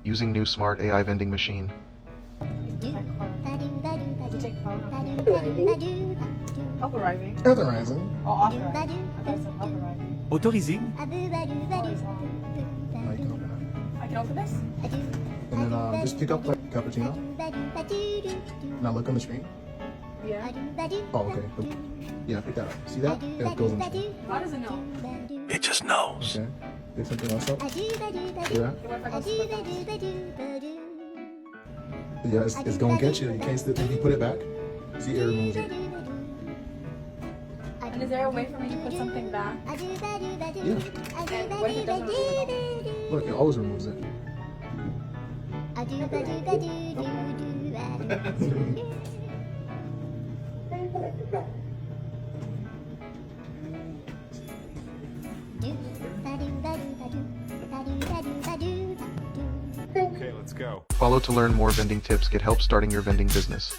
using new smart AI vending machine. Authorizing. Authorizing. Oh, authorizing. I thought it said authorizing. Autorising. Now you can open I can open this? it. And then just pick up the cappuccino. Now look on the screen. Yeah. Oh, okay. Yeah, pick that up. See that? Yeah, it goes on the screen. How does it know? It just knows. Okay. Pick something else up. See that? What if I go super fast? Yeah, it's gonna get you. You can't still, if you put it back, see it removes it. And is there a way for me to put something back? Yeah. And what if it doesn't remove it all? Look, it always removes it. Okay, let's go. Follow to learn more vending tips. Get help starting your vending business.